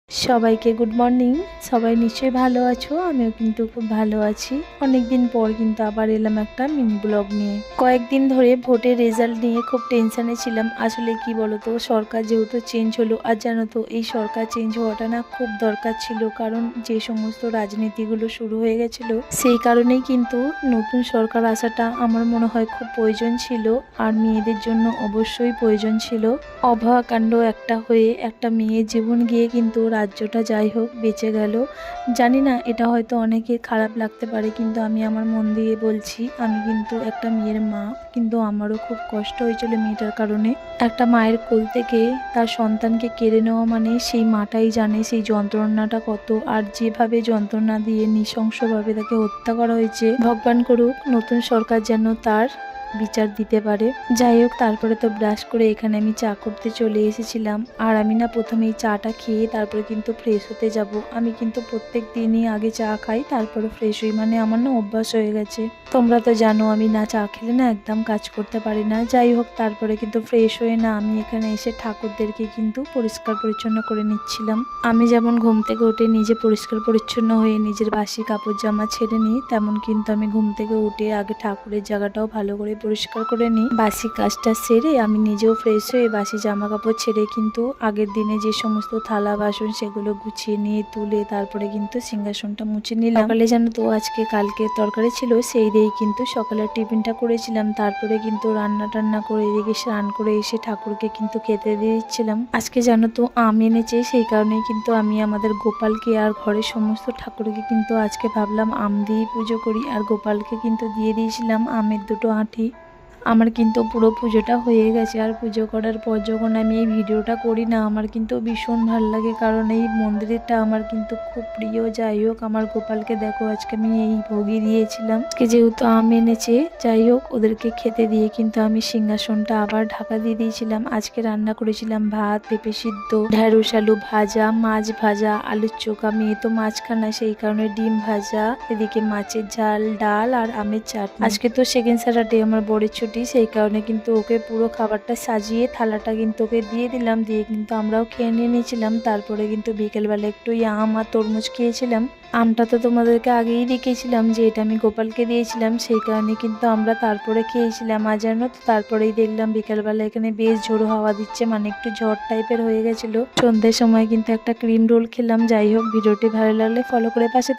সবাইকে good morning. সবাই নিশ্চয়ই ভালো আছো, আমিও কিন্তু খুব ভালো আছি। অনেকদিন পর কিন্তু আবার এলাম একটা মিনি ব্লগ নিয়ে। কয়েকদিন ধরে ভোটের রেজাল্ট নিয়ে খুব টেনশনে ছিলাম। আসলে কি বলতো, সরকার যেহেতু চেঞ্জ হলো, আর জানো তো এই সরকার চেঞ্জ হওয়াটা না খুব দরকার ছিল, কারণ যে সমস্ত রাজনীতিগুলো শুরু হয়ে গেছিল সেই কারণেই কিন্তু নতুন সরকার আসাটা আমার মনে হয় খুব প্রয়োজন ছিল, আর মেয়েদের জন্য অবশ্যই প্রয়োজন ছিল। অভয়া কাণ্ড একটা হয়ে একটা মেয়ের জীবন গিয়ে কিন্তু রাজ্যটা যাই হোক বেঁচে গেল। জানি না এটা হয়তো অনেকের খারাপ লাগতে পারে, কিন্তু আমি আমার মন দিয়ে বলছি, আমি কিন্তু একটা মেয়ের মা, কিন্তু আমারও খুব কষ্ট হয়েছিল মেয়েটার কারণে। একটা মায়ের কোল থেকে তার সন্তানকে কেড়ে নেওয়া মানে সেই মাটাই জানে সেই যন্ত্রণাটা কত, আর যেভাবে যন্ত্রণা দিয়ে নৃশংসভাবে তাকে হত্যা করা হয়েছে। ভগবান করুক নতুন সরকার যেন তার বিচার দিতে পারে। যাই হোক, তারপরে তো ব্রাশ করে এখানে আমি চা করতে চলে এসেছিলাম। আর আমি না প্রথমেই চাটা খেয়ে তারপরে কিন্তু ফ্রেশ হতে যাব। আমি কিন্তু প্রত্যেক দিনই আগে চা খাই তারপরে ফ্রেশ হই, মানে আমার না অভ্যাস হয়ে গেছে। তোমরা তো জানো আমি না চা খেলে না একদম কাজ করতে পারি না। যাই হোক, তারপরে কিন্তু ফ্রেশ হয়ে না আমি এখানে এসে ঠাকুরদেরকে কিন্তু পরিষ্কার পরিচ্ছন্ন করে নিচ্ছিলাম। আমি যেমন ঘুম থেকে উঠে নিজে পরিষ্কার পরিচ্ছন্ন হয়ে নিজের বাসি কাপড় জামা ছেড়ে নিই, তেমন কিন্তু আমি ঘুম থেকে উঠে আগে ঠাকুরের জায়গাটাও ভালো করে পরিষ্কার করে নিই। বাসি কাজটা সেরে আমি নিজেও ফ্রেশ হয়ে বাসি জামা কাপড় ছেড়ে কিন্তু আগের দিনে যে সমস্ত থালা বাসন সেগুলো গুছিয়ে নিয়ে তুলে তারপরে কিন্তু সিংহাসনটা মুছে নিলাম। সকালে জানো তো আজকে কালকে তরকারি ছিল, সেই দিয়েই কিন্তু সকালের টিফিনটা করেছিলাম। তারপরে কিন্তু রান্না টান্না করে এদিকে স্নান করে এসে ঠাকুরকে কিন্তু খেতে দিয়ে দিচ্ছিলাম। আজকে জানো তো আম এনেছে, সেই কারণেই কিন্তু আমি আমাদের গোপালকে আর ঘরের সমস্ত ঠাকুরকে কিন্তু আজকে ভাবলাম আম দিয়েই পুজো করি, আর গোপালকে কিন্তু দিয়ে দিয়েছিলাম আমের দুটো আঁটি। আমার কিন্তু পুরো পুজোটা হয়ে গেছে, আর পুজো করার পর যখন আমি এই ভিডিওটা করি না আমার কিন্তু ভীষণ ভালো লাগে, কারণ এই মন্দিরটা আমার কিন্তু খুব প্রিয়। যাই হোক, আমার গোপালকে দেখো আজকে আমি এই ভোগই দিয়েছিলাম। আজকে যেহেতু আম এনেছে, যাই হোক ওদেরকে খেতে দিয়ে কিন্তু আমি সিংহাসনটা আবার ঢাকা দিয়ে দিয়েছিলাম। আজকে রান্না করেছিলাম ভাত, পেঁপে সিদ্ধ, ঢেঁড়স আলু ভাজা, মাছ ভাজা, আলুর চোখা, মেয়ে তো মাছ খানা সেই কারণে ডিম ভাজা, এদিকে মাছের ঝাল, ডাল আর আমের চাটনি। আজকে তো সেকেন্ড স্যাটারডে, আমার বরের ছুটি, সেই কারণে কিন্তু ওকে পুরো খাবারটা সাজিয়ে থালাটা কিন্তু ওকে দিয়ে দিলাম, দিয়ে কিন্তু আমরাও খেয়ে নিয়েছিলাম। তারপরে কিন্তু বিকেলবেলা একটু আম আর তরমুজ খেয়েছিলাম। আমটা তো তোমাদেরকে আগেই দেখিয়েছিলাম যে এটা আমি গোপালকে দিয়েছিলাম, সেই কারণে কিন্তু আমরা তারপরে খেয়েছিলাম। আর জানো তো তারপরেই দেখলাম বিকেলবেলা এখানে বেশ ঝোড়ো হাওয়া দিচ্ছে, মানে একটু ঝড় টাইপের হয়ে গেছিল। সন্ধ্যের সময় কিন্তু একটা ক্রিম রোল খেলাম। যাই হোক, ভিডিওটি ভালো লাগলে ফলো করে পাশে